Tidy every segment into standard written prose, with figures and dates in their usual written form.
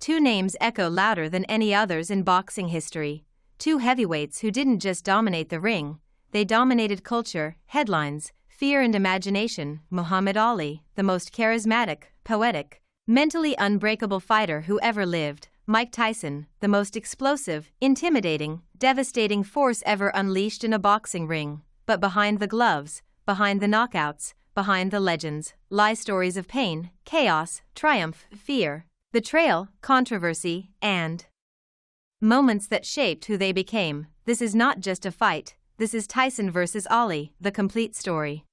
Two names echo louder than any others in boxing history. Two heavyweights who didn't just dominate the ring, they dominated culture, headlines, fear and imagination. Muhammad Ali, the most charismatic, poetic, mentally unbreakable fighter who ever lived. Mike Tyson, the most explosive, intimidating, devastating force ever unleashed in a boxing ring. But behind the gloves, behind the knockouts, behind the legends, lie stories of pain, chaos, triumph, fear, betrayal, controversy, and moments that shaped who they became. This is not just a fight, this is Tyson versus Ali, the complete story.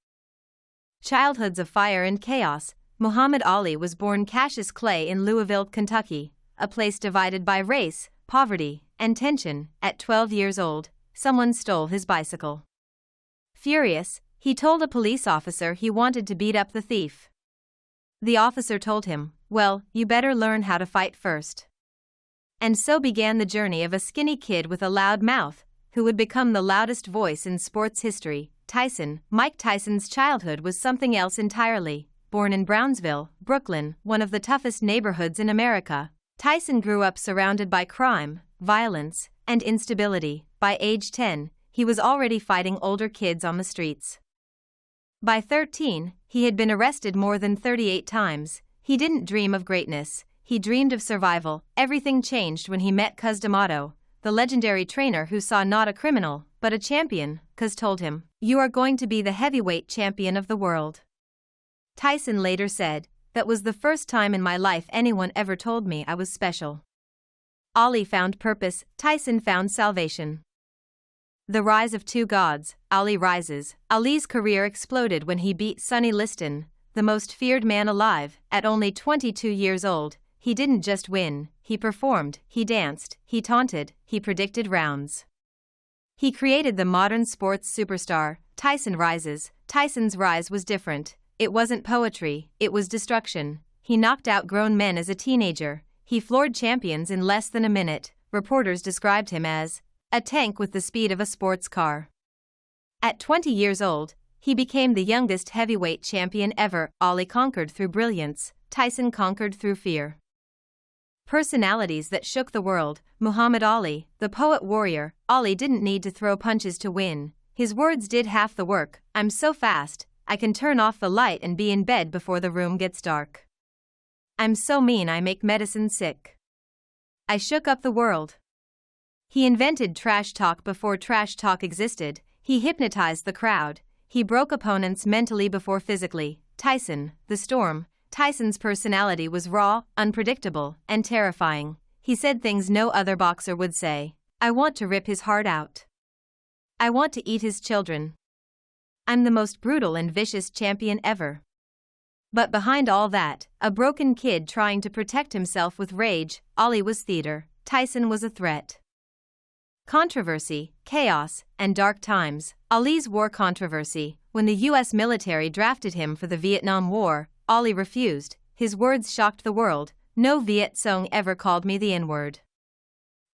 Childhoods of fire and chaos. Muhammad Ali was born Cassius Clay in Louisville, Kentucky, a place divided by race, poverty, and tension. At 12 years old, someone stole his bicycle. Furious, he told a police officer he wanted to beat up the thief. The officer told him, "Well, you better learn how to fight first." And so began the journey of a skinny kid with a loud mouth, who would become the loudest voice in sports history. Tyson. Mike Tyson's childhood was something else entirely. Born in Brownsville, Brooklyn, one of the toughest neighborhoods in America, Tyson grew up surrounded by crime, violence, and instability. By age 10, he was already fighting older kids on the streets. By 13, he had been arrested more than 38 times. He didn't dream of greatness, he dreamed of survival. Everything changed when he met Cus D'Amato, the legendary trainer who saw not a criminal, but a champion. Cus told him, "You are going to be the heavyweight champion of the world." Tyson later said, "That was the first time in my life anyone ever told me I was special." Ali found purpose, Tyson found salvation. The rise of two gods. Ali rises. Ali's career exploded when he beat Sonny Liston, the most feared man alive. At only 22 years old, he didn't just win, he performed, he danced, he taunted, he predicted rounds. He created the modern sports superstar. Tyson rises. Tyson's rise was different. It wasn't poetry, it was destruction. He knocked out grown men as a teenager. He floored champions in less than a minute. Reporters described him as a tank with the speed of a sports car. At 20 years old, he became the youngest heavyweight champion ever. Ali conquered through brilliance, Tyson conquered through fear. Personalities that shook the world. Muhammad Ali, the poet warrior. Ali didn't need to throw punches to win. His words did half the work. "I'm so fast, I can turn off the light and be in bed before the room gets dark. I'm so mean I make medicine sick. I shook up the world." He invented trash talk before trash talk existed. He hypnotized the crowd. He broke opponents mentally before physically. Tyson, the storm. Tyson's personality was raw, unpredictable, and terrifying. He said things no other boxer would say. "I want to rip his heart out. I want to eat his children. I'm the most brutal and vicious champion ever." But behind all that, a broken kid trying to protect himself with rage. Ali was theater, Tyson was a threat. Controversy, chaos, and dark times. Ali's war controversy. When the U.S. military drafted him for the Vietnam War, Ali refused. His words shocked the world. "No Viet Cong ever called me the N-word."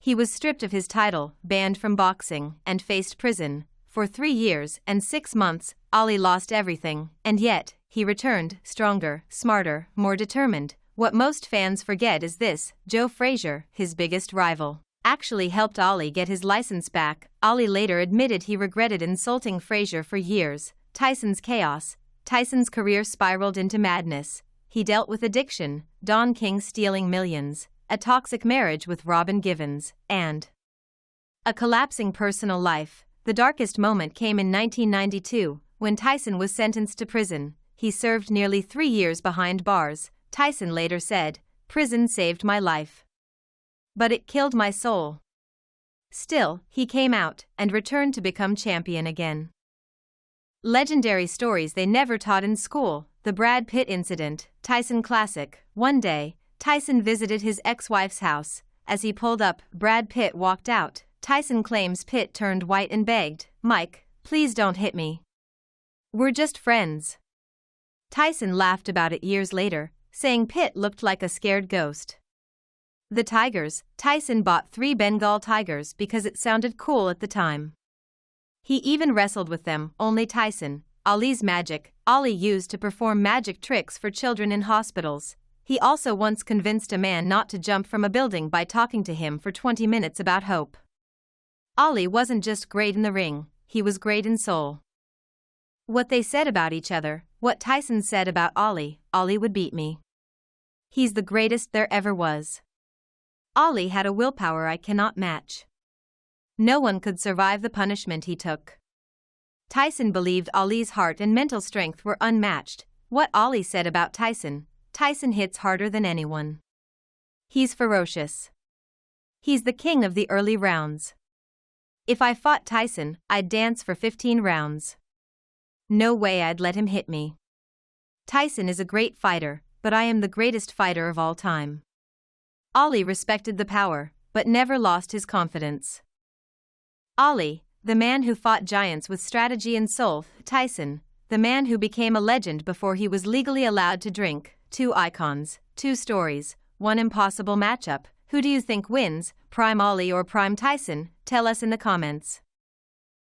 He was stripped of his title, banned from boxing, and faced prison. For 3 years and 6 months, Ali lost everything, and yet, he returned, stronger, smarter, more determined. What most fans forget is this: Joe Frazier, his biggest rival, actually helped Ali get his license back. Ali later admitted he regretted insulting Frazier for years. Tyson's chaos. Tyson's career spiraled into madness. He dealt with addiction, Don King stealing millions, a toxic marriage with Robin Givens, and a collapsing personal life. The darkest moment came in 1992, when Tyson was sentenced to prison. He served nearly 3 years behind bars. Tyson later said, "Prison saved my life, but it killed my soul." Still, he came out and returned to become champion again. Legendary stories they never taught in school. The Brad Pitt incident. Tyson classic. One day, Tyson visited his ex-wife's house. As he pulled up, Brad Pitt walked out. Tyson claims Pitt turned white and begged, "Mike, please don't hit me. We're just friends." Tyson laughed about it years later, saying Pitt looked like a scared ghost. The tigers. Tyson bought 3 Bengal tigers because it sounded cool at the time. He even wrestled with them. Only Tyson. Ali's magic. Ali used to perform magic tricks for children in hospitals. He also once convinced a man not to jump from a building by talking to him for 20 minutes about hope. Ali wasn't just great in the ring, he was great in soul. What they said about each other, what Tyson said about Ali would beat me. He's the greatest there ever was. Ali had a willpower I cannot match. No one could survive the punishment he took. Tyson believed Ali's heart and mental strength were unmatched. What Ali said about Tyson hits harder than anyone. He's ferocious. He's the king of the early rounds. If I fought Tyson, I'd dance for 15 rounds. No way I'd let him hit me. Tyson is a great fighter, but I am the greatest fighter of all time. Ali respected the power, but never lost his confidence. Ali, the man who fought giants with strategy and soul. Tyson, the man who became a legend before he was legally allowed to drink. 2 icons, 2 stories, 1 impossible matchup. Who do you think wins, Prime Ali or Prime Tyson? Tell us in the comments.